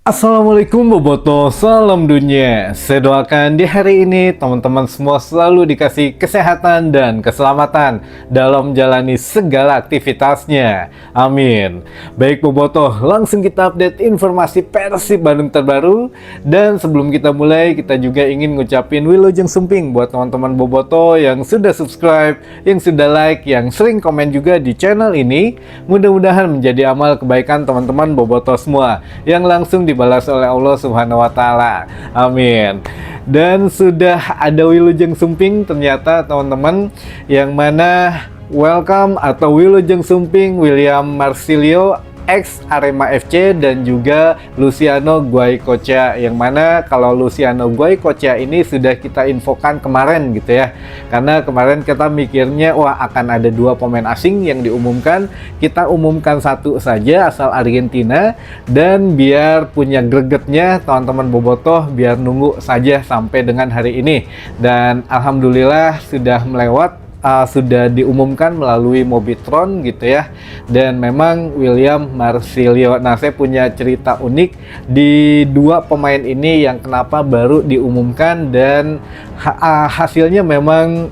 Assalamualaikum Boboto, salam dunia. Saya doakan di hari ini teman-teman semua selalu dikasih kesehatan dan keselamatan dalam menjalani segala aktivitasnya. Amin. Baik Boboto, langsung kita update informasi Persib Bandung terbaru. Dan sebelum kita mulai, kita juga ingin ngucapin Wilujeng Sumping buat teman-teman Boboto yang sudah subscribe, yang sudah like, yang sering komen juga di channel ini. Mudah-mudahan menjadi amal kebaikan teman-teman Boboto semua yang langsung dibalas oleh Allah Subhanahu wa Ta'ala. Amin. Dan sudah ada Wilujeng Sumping ternyata teman-teman, yang mana welcome atau Wilujeng Sumping William Marsilio ex Arema FC dan juga Luciano Guaicocha, yang mana kalau Luciano Guaicocha ini sudah kita infokan kemarin gitu ya, karena kemarin kita mikirnya wah akan ada dua pemain asing yang diumumkan, kita umumkan satu saja asal Argentina, dan biar punya gregetnya teman-teman Bobotoh biar nunggu saja sampai dengan hari ini. Dan alhamdulillah sudah melewat, sudah diumumkan melalui Mobitron gitu ya. Dan memang William Marsilio. Nah, saya punya cerita unik di dua pemain ini yang kenapa baru diumumkan, dan hasilnya memang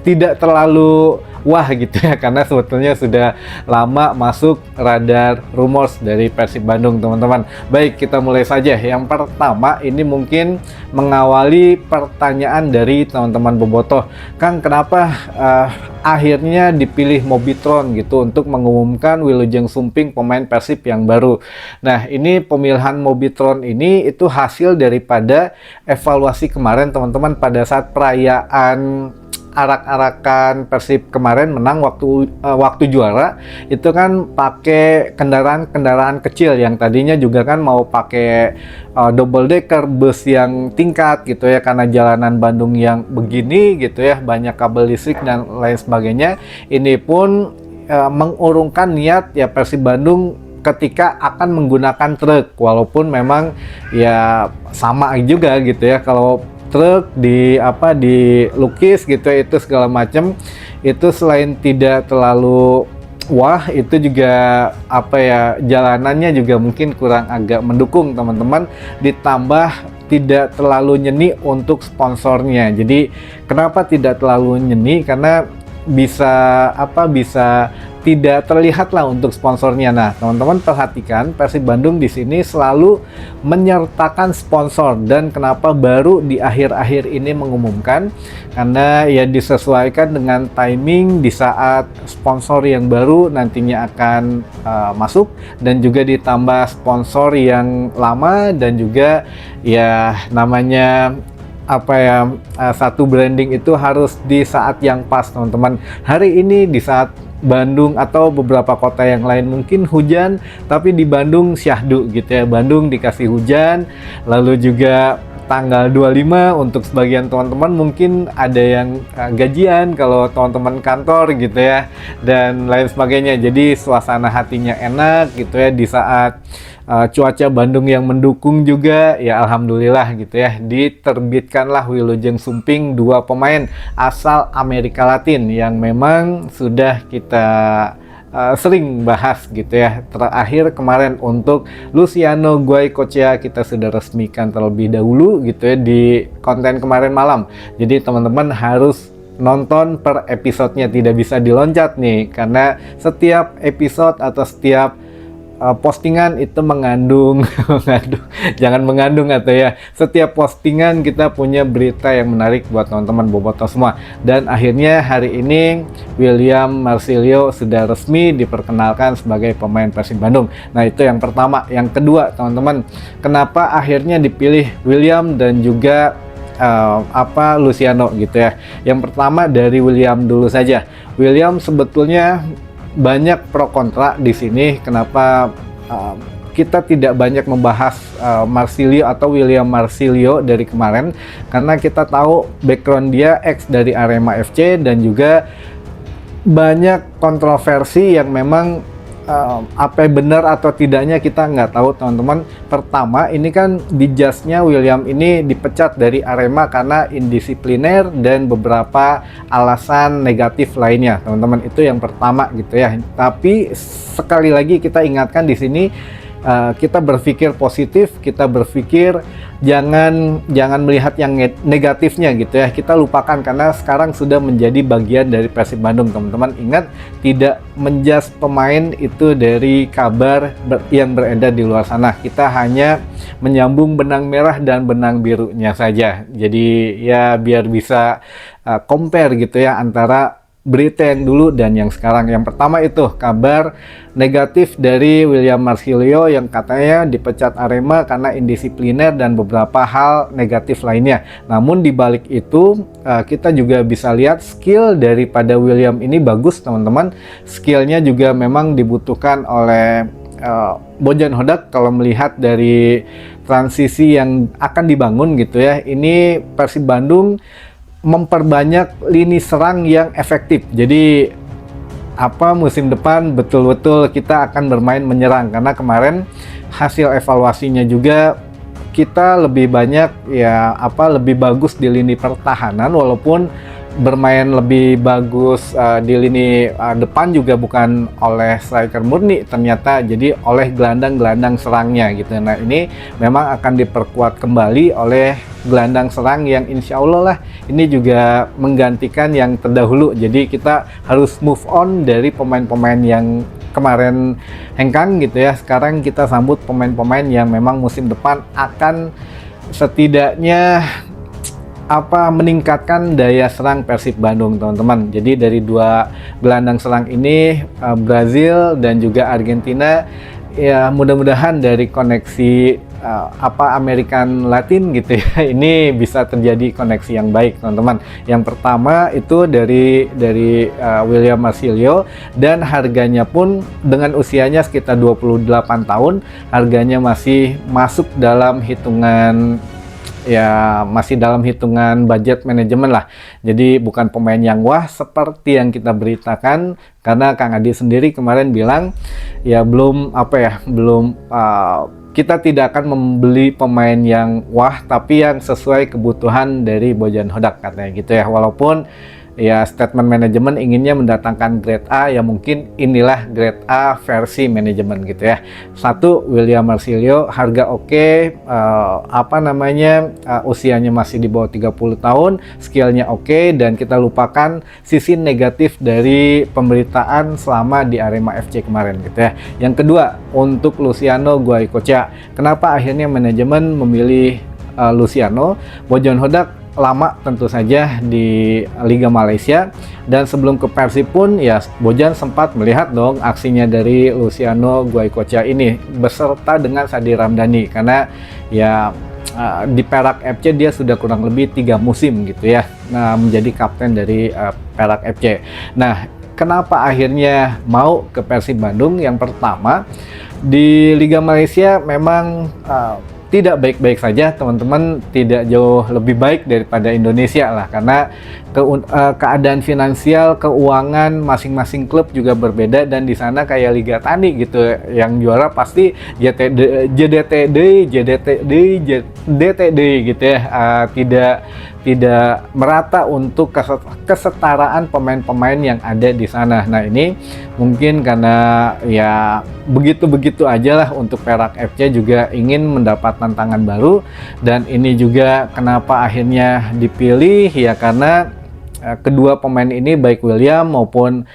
tidak terlalu wah gitu ya, karena sebetulnya sudah lama masuk radar rumors dari Persib Bandung teman-teman. Baik, kita mulai saja. Yang pertama ini mungkin mengawali pertanyaan dari teman-teman Bobotoh, Kang, kenapa akhirnya dipilih Mobitron gitu untuk mengumumkan Wilujeng Sumping pemain Persib yang baru. Nah, ini pemilihan Mobitron ini itu hasil daripada evaluasi kemarin teman-teman pada saat perayaan arak-arakan Persib kemarin menang waktu juara. Itu kan pakai kendaraan kecil yang tadinya juga kan mau pakai double decker bus yang tingkat gitu ya, karena jalanan Bandung yang begini gitu ya, banyak kabel listrik dan lain sebagainya. Ini pun mengurungkan niat ya Persib Bandung ketika akan menggunakan truk, walaupun memang ya sama juga gitu ya, kalau truk dilukis gitu ya, itu segala macam itu selain tidak terlalu wah, itu juga jalanannya juga mungkin kurang agak mendukung teman-teman, ditambah tidak terlalu nyeni untuk sponsornya. Jadi kenapa tidak terlalu nyeni, karena bisa tidak terlihat lah untuk sponsornya. Nah, teman-teman perhatikan Persib Bandung di sini selalu menyertakan sponsor, dan kenapa baru di akhir-akhir ini mengumumkan, karena ya disesuaikan dengan timing di saat sponsor yang baru nantinya akan masuk, dan juga ditambah sponsor yang lama, dan juga ya namanya satu branding itu harus di saat yang pas teman-teman. Hari ini di saat Bandung atau beberapa kota yang lain mungkin hujan, tapi di Bandung syahdu gitu ya, Bandung dikasih hujan. Lalu juga tanggal 25 untuk sebagian teman-teman mungkin ada yang gajian kalau teman-teman kantor gitu ya, dan lain sebagainya. Jadi suasana hatinya enak gitu ya di saat cuaca Bandung yang mendukung juga ya, alhamdulillah gitu ya, diterbitkanlah Wilujeng Sumping dua pemain asal Amerika Latin yang memang sudah kita sering bahas gitu ya. Terakhir kemarin untuk Luciano Guaicocha kita sudah resmikan terlebih dahulu gitu ya di konten kemarin malam. Jadi teman-teman harus nonton per episodenya, tidak bisa diloncat nih, karena setiap episode atau setiap postingan itu mengandung setiap postingan kita punya berita yang menarik buat teman-teman Bobotoh semua. Dan akhirnya hari ini William Marsilio sudah resmi diperkenalkan sebagai pemain Persib Bandung. Nah, itu yang pertama. Yang kedua teman-teman, kenapa akhirnya dipilih William dan juga Luciano gitu ya. Yang pertama dari William dulu saja. William sebetulnya banyak pro kontra di sini. Kenapa kita tidak banyak membahas Marsilio atau William Marsilio dari kemarin? Karena kita tahu background dia ex dari Arema FC, dan juga banyak kontroversi yang memang benar atau tidaknya kita nggak tahu teman-teman. Pertama, ini kan di jasnya William ini dipecat dari Arema karena indisipliner dan beberapa alasan negatif lainnya teman-teman. Itu yang pertama gitu ya. Tapi sekali lagi kita ingatkan di sini, kita berpikir positif, kita berpikir jangan melihat yang negatifnya gitu ya. Kita lupakan karena sekarang sudah menjadi bagian dari Persib Bandung, teman-teman. Ingat, tidak menjudge pemain itu dari kabar yang beredar di luar sana. Kita hanya menyambung benang merah dan benang birunya saja. Jadi ya biar bisa compare gitu ya antara berita yang dulu dan yang sekarang. Yang pertama itu kabar negatif dari William Marcilio yang katanya dipecat Arema karena indisipliner dan beberapa hal negatif lainnya. Namun di balik itu kita juga bisa lihat skill daripada William ini bagus, teman-teman. Skillnya juga memang dibutuhkan oleh Bojan Hodak kalau melihat dari transisi yang akan dibangun gitu ya. Ini Persib Bandung memperbanyak lini serang yang efektif. Jadi musim depan betul-betul kita akan bermain menyerang, karena kemarin hasil evaluasinya juga kita lebih banyak lebih bagus di lini pertahanan, walaupun bermain lebih bagus di lini depan juga bukan oleh striker murni ternyata, jadi oleh gelandang-gelandang serangnya gitu. Nah, ini memang akan diperkuat kembali oleh gelandang serang yang insya Allah lah ini juga menggantikan yang terdahulu. Jadi kita harus move on dari pemain-pemain yang kemarin hengkang gitu ya. Sekarang kita sambut pemain-pemain yang memang musim depan akan setidaknya meningkatkan daya serang Persib Bandung, teman-teman. Jadi dari dua gelandang serang ini, Brazil dan juga Argentina, ya mudah-mudahan dari koneksi American Latin gitu ya, ini bisa terjadi koneksi yang baik, teman-teman. Yang pertama itu dari William Marcilio, dan harganya pun dengan usianya sekitar 28 tahun, harganya masih masuk dalam hitungan budget manajemen lah. Jadi bukan pemain yang wah seperti yang kita beritakan, karena Kang Adi sendiri kemarin bilang kita tidak akan membeli pemain yang wah, tapi yang sesuai kebutuhan dari Bojan Hodak, katanya gitu ya. Walaupun ya statement manajemen inginnya mendatangkan grade A, ya mungkin inilah grade A versi manajemen gitu ya. Satu, William Marcilio harga oke, usianya masih di bawah 30 tahun, skillnya oke, dan kita lupakan sisi negatif dari pemberitaan selama di Arema FC kemarin gitu ya. Yang kedua, untuk Luciano Guaicocha, kenapa akhirnya manajemen memilih Luciano? Bojan Hodak lama tentu saja di Liga Malaysia, dan sebelum ke Persib pun ya Bojan sempat melihat dong aksinya dari Luciano Guaicocha ini beserta dengan Sadi Ramdhani, karena ya di Perak FC dia sudah kurang lebih 3 musim gitu ya, menjadi kapten dari Perak FC. Nah, kenapa akhirnya mau ke Persib Bandung? Yang pertama, di Liga Malaysia memang tidak baik-baik saja, teman-teman, tidak jauh lebih baik daripada Indonesia lah, karena keadaan finansial, keuangan masing-masing klub juga berbeda, dan di sana kayak Liga Tani gitu, yang juara pasti JDTD gitu ya, tidak merata untuk kesetaraan pemain-pemain yang ada di sana. Nah, ini mungkin karena ya begitu-begitu aja lah untuk Perak FC juga ingin mendapat tantangan baru, dan ini juga kenapa akhirnya dipilih ya karena kedua pemain ini baik William maupun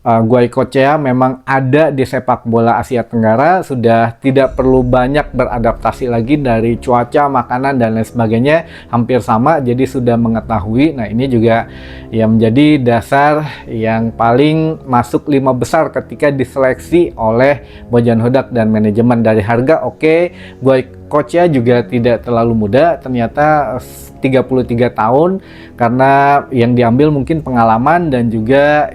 Guaicocha memang ada di sepak bola Asia Tenggara, sudah tidak perlu banyak beradaptasi lagi dari cuaca, makanan, dan lain sebagainya, hampir sama, jadi sudah mengetahui. Nah, ini juga yang menjadi dasar yang paling masuk 5 besar ketika diseleksi oleh Bojan Hodak dan manajemen. Dari harga oke, Guaicocha juga tidak terlalu muda, ternyata 33 tahun, karena yang diambil mungkin pengalaman dan juga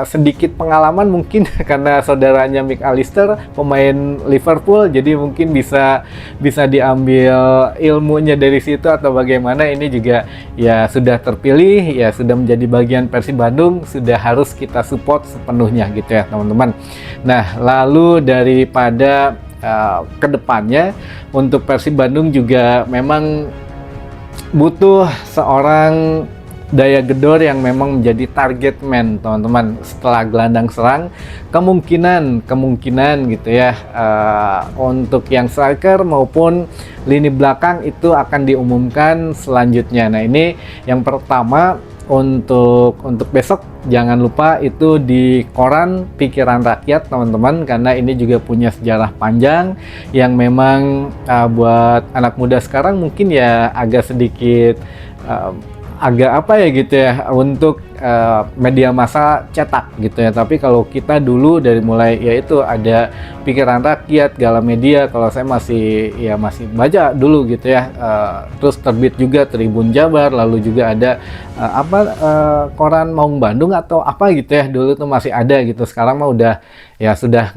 sedikit pengalaman mungkin karena saudaranya Mick Allister pemain Liverpool, jadi mungkin bisa diambil ilmunya dari situ atau bagaimana. Ini juga ya sudah terpilih, ya sudah menjadi bagian Persib Bandung, sudah harus kita support sepenuhnya gitu ya, teman-teman. Nah, lalu daripada kedepannya untuk Persib Bandung juga memang butuh seorang daya gedor yang memang menjadi target man teman-teman. Setelah gelandang serang, kemungkinan gitu ya, untuk yang striker maupun lini belakang itu akan diumumkan selanjutnya. Nah, ini yang pertama. Untuk besok jangan lupa itu di koran Pikiran Rakyat teman-teman, karena ini juga punya sejarah panjang yang memang buat anak muda sekarang mungkin ya agak sedikit agak apa ya gitu ya untuk media massa cetak gitu ya. Tapi kalau kita dulu dari mulai yaitu ada Pikiran Rakyat, Galamedia, kalau saya masih baca dulu gitu ya, terus terbit juga Tribun Jabar, lalu juga ada koran Maung Bandung atau apa gitu ya, dulu tuh masih ada gitu. Sekarang mah udah ya sudah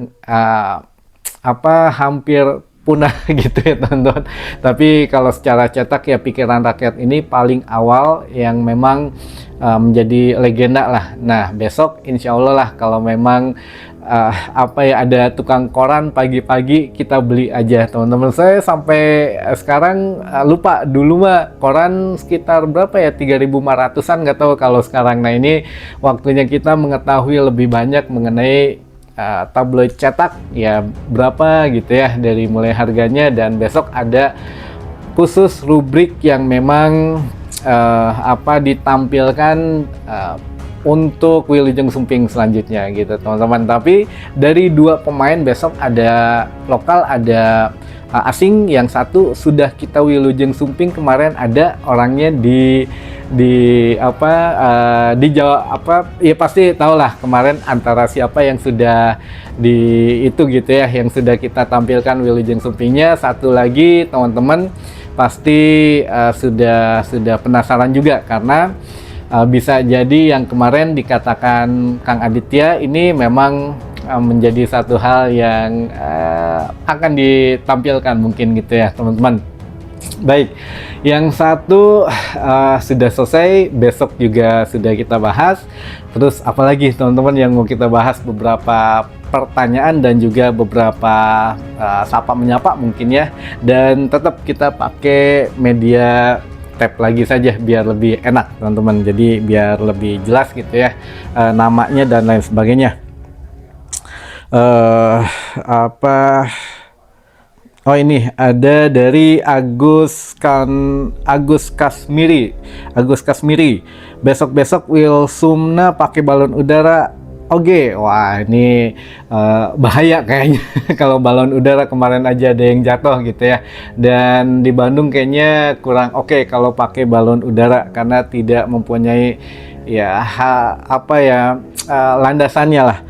hampir punah gitu ya teman-teman. Tapi kalau secara cetak ya Pikiran Rakyat ini paling awal yang memang menjadi legenda lah. Nah, besok insya Allah lah kalau memang ada tukang koran pagi-pagi, kita beli aja teman-teman. Saya sampai sekarang lupa, dulu mah koran sekitar berapa ya, 3.500-an, nggak tahu kalau sekarang. Nah, ini waktunya kita mengetahui lebih banyak mengenai tabloid cetak ya berapa gitu ya, dari mulai harganya. Dan besok ada khusus rubrik yang memang ditampilkan untuk Wilujeng Sumping selanjutnya gitu teman-teman. Tapi dari dua pemain besok, ada lokal ada asing. Yang satu sudah kita Wilujeng Sumping kemarin, ada orangnya di Jawa ya, pasti tahulah kemarin antara siapa yang sudah itu gitu ya, yang sudah kita tampilkan Wilujeng Sumpingnya. Satu lagi teman-teman pasti sudah penasaran juga, karena bisa jadi yang kemarin dikatakan Kang Aditya ini memang menjadi satu hal yang akan ditampilkan mungkin gitu ya teman-teman. Baik, yang satu sudah selesai, besok juga sudah kita bahas. Terus apalagi teman-teman yang mau kita bahas? Beberapa pertanyaan dan juga beberapa sapa menyapa mungkin ya. Dan tetap kita pakai media tab lagi saja biar lebih enak teman-teman, jadi biar lebih jelas gitu ya namanya dan lain sebagainya. Oh, ini ada dari Agus Kasmiri. Besok Wilsumna pakai balon udara. Oke, wah ini bahaya kayaknya kalau balon udara. Kemarin aja ada yang jatuh gitu ya. Dan di Bandung kayaknya kurang oke kalau pakai balon udara, karena tidak mempunyai ya landasannya lah.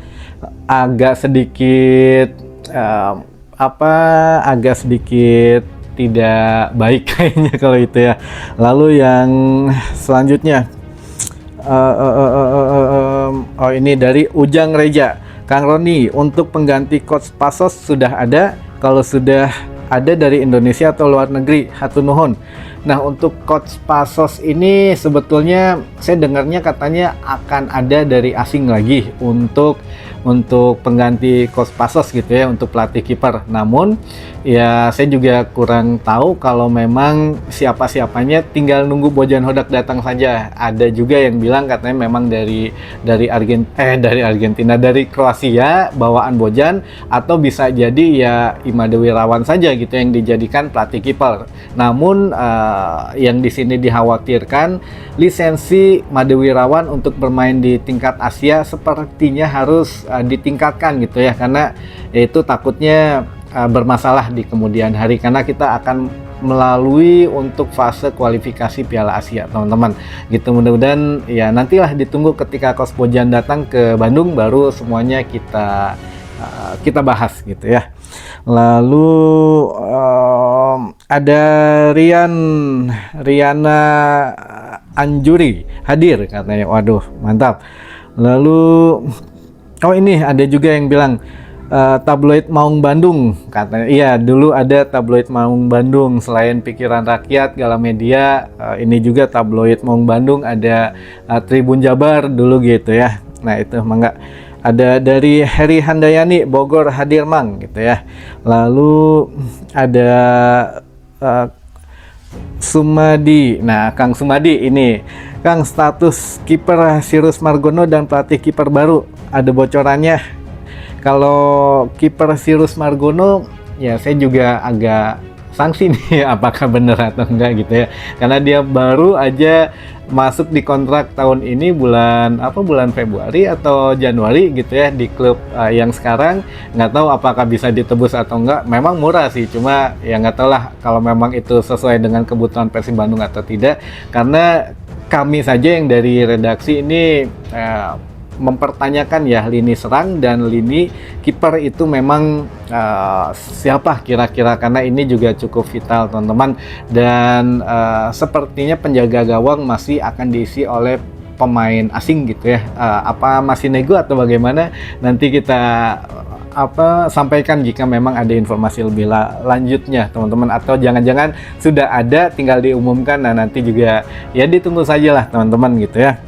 Agak sedikit tidak baik kayaknya kalau itu ya. Lalu yang selanjutnya ini dari Ujang Reja. Kang Roni, untuk pengganti coach Pasos sudah ada? Kalau sudah ada dari Indonesia atau luar negeri? Hatur nuhun. Nah, untuk coach Pasos ini sebetulnya saya dengarnya katanya akan ada dari asing lagi untuk pengganti coach Pasos gitu ya, untuk pelatih kiper. Namun ya saya juga kurang tahu kalau memang siapa-siapanya, tinggal nunggu Bojan Hodak datang saja. Ada juga yang bilang katanya memang dari Argentina, dari Kroasia bawaan Bojan, atau bisa jadi ya Imade Wirawan saja gitu yang dijadikan pelatih kiper. Namun yang di sini dikhawatirkan lisensi Made Wirawan untuk bermain di tingkat Asia sepertinya harus ditingkatkan gitu ya, karena itu takutnya bermasalah di kemudian hari, karena kita akan melalui untuk fase kualifikasi Piala Asia teman-teman gitu. Mudah-mudahan ya nantilah ditunggu ketika Coach Bojan datang ke Bandung, baru semuanya kita bahas gitu ya. Lalu ada Riana Anjuri hadir katanya. Waduh, mantap. Lalu ini ada juga yang bilang tabloid Maung Bandung katanya. Iya, dulu ada tabloid Maung Bandung selain Pikiran Rakyat, Galamedia, ini juga tabloid Maung Bandung, ada Tribun Jabar dulu gitu ya. Nah, itu mangga. Ada dari Heri Handayani, Bogor hadir Mang gitu ya. Lalu ada Sumadi. Nah, Kang Sumadi ini Kang, status kiper Sirus Margono dan pelatih kiper baru ada bocorannya? Kalau kiper Sirus Margono ya saya juga agak sanksi nih apakah benar atau enggak gitu ya, karena dia baru aja masuk di kontrak tahun ini bulan Februari atau Januari gitu ya di klub yang sekarang. Nggak tahu apakah bisa ditebus atau enggak. Memang murah sih, cuma ya nggak tahu lah kalau memang itu sesuai dengan kebutuhan Persib Bandung atau tidak, karena kami saja yang dari redaksi ini mempertanyakan ya lini serang dan lini kiper itu memang siapa kira-kira, karena ini juga cukup vital teman-teman, dan sepertinya penjaga gawang masih akan diisi oleh pemain asing gitu ya. Apa masih nego atau bagaimana, nanti kita sampaikan jika memang ada informasi lebih lanjutnya teman-teman, atau jangan-jangan sudah ada tinggal diumumkan. Nah nanti juga ya ditunggu saja lah teman-teman gitu ya.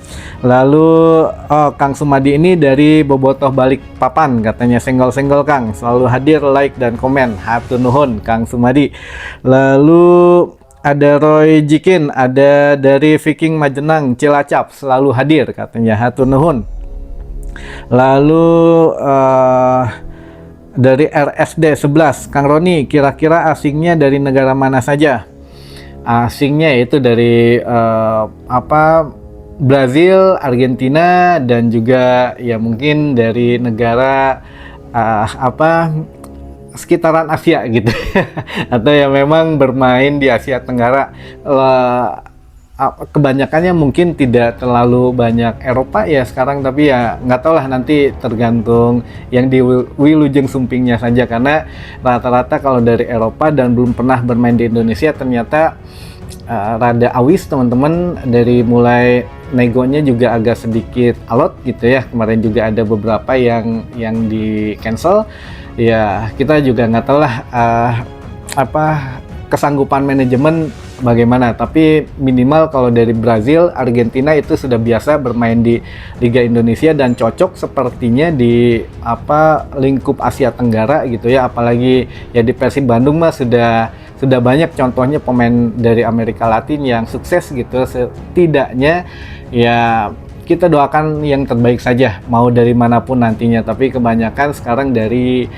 Lalu Kang Sumadi ini dari Bobotoh balik papan, katanya senggol-senggol Kang, selalu hadir, like dan komen, hatur nuhun Kang Sumadi. Lalu ada Roy Jikin, ada dari Viking Majenang Cilacap, selalu hadir katanya, hatur nuhun. Lalu dari RSD 11, Kang Roni, kira-kira asingnya dari negara mana saja? Asingnya itu dari Brazil, Argentina, dan juga ya mungkin dari negara sekitaran Asia gitu atau yang memang bermain di Asia Tenggara. Kebanyakannya mungkin tidak terlalu banyak Eropa ya sekarang, tapi ya nggak tahu lah, nanti tergantung yang di Wilujeng Sumpingnya saja, karena rata-rata kalau dari Eropa dan belum pernah bermain di Indonesia ternyata rada awis teman-teman, dari mulai negonya juga agak sedikit alot gitu ya. Kemarin juga ada beberapa yang di cancel ya, kita juga nggak tahu lah kesanggupan manajemen bagaimana, tapi minimal kalau dari Brazil, Argentina itu sudah biasa bermain di Liga Indonesia dan cocok sepertinya di lingkup Asia Tenggara gitu ya, apalagi ya di Persib Bandung mah sudah banyak contohnya pemain dari Amerika Latin yang sukses gitu. Setidaknya ya kita doakan yang terbaik saja, mau dari manapun nantinya, tapi kebanyakan sekarang dari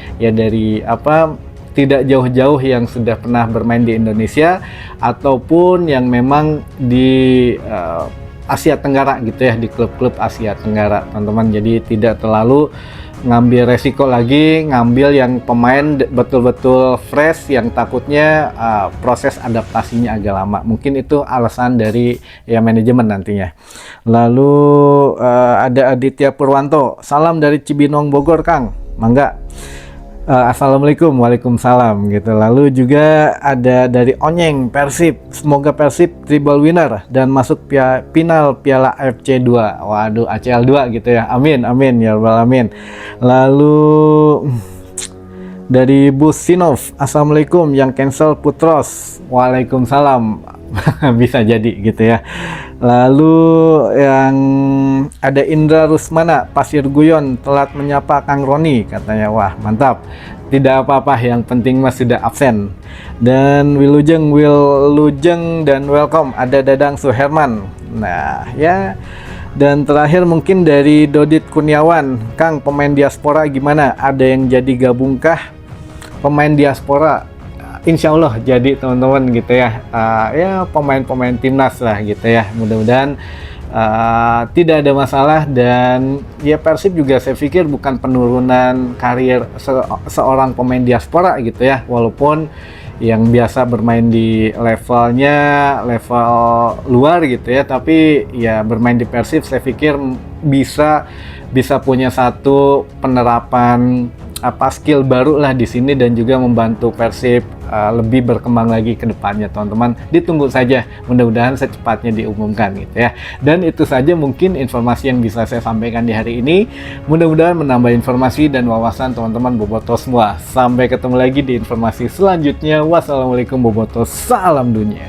tidak jauh-jauh yang sudah pernah bermain di Indonesia ataupun yang memang di Asia Tenggara gitu ya, di klub-klub Asia Tenggara teman-teman. Jadi tidak terlalu ngambil resiko lagi, ngambil yang pemain betul-betul fresh yang takutnya proses adaptasinya agak lama. Mungkin itu alasan dari ya manajemen nantinya. Lalu ada Aditya Purwanto, salam dari Cibinong Bogor Kang, mangga. Assalamualaikum, waalaikumsalam gitu. Lalu juga ada dari Onyeng Persib, semoga Persib triple winner dan masuk final Piala AFC 2. Waduh, ACL 2 gitu ya. Amin, amin ya rabbal alamin. Lalu dari Bus Sinov, assalamualaikum, yang cancel Putros. Waalaikumsalam. Bisa jadi gitu ya. Lalu yang ada Indra Rusmana, Pasir Guyon, telat menyapa Kang Roni katanya. Wah mantap, tidak apa-apa, yang penting mas sudah absen. Dan Wilujeng dan welcome, ada Dadang Suherman. Nah ya, dan terakhir mungkin dari Dodit Kurniawan, Kang pemain diaspora gimana, ada yang jadi gabungkah pemain diaspora? Insya Allah jadi teman-teman gitu ya, ya pemain-pemain timnas lah gitu ya, mudah-mudahan tidak ada masalah. Dan ya Persib juga saya pikir bukan penurunan karir seorang pemain diaspora gitu ya, walaupun yang biasa bermain di level luar gitu ya, tapi ya bermain di Persib saya pikir bisa punya satu penerapan skill baru lah di sini, dan juga membantu Persib lebih berkembang lagi ke depannya teman-teman. Ditunggu saja, mudah-mudahan secepatnya diumumkan gitu ya. Dan itu saja mungkin informasi yang bisa saya sampaikan di hari ini. Mudah-mudahan menambah informasi dan wawasan teman-teman Bobotoh semua. Sampai ketemu lagi di informasi selanjutnya. Wassalamualaikum Bobotoh, salam dunia.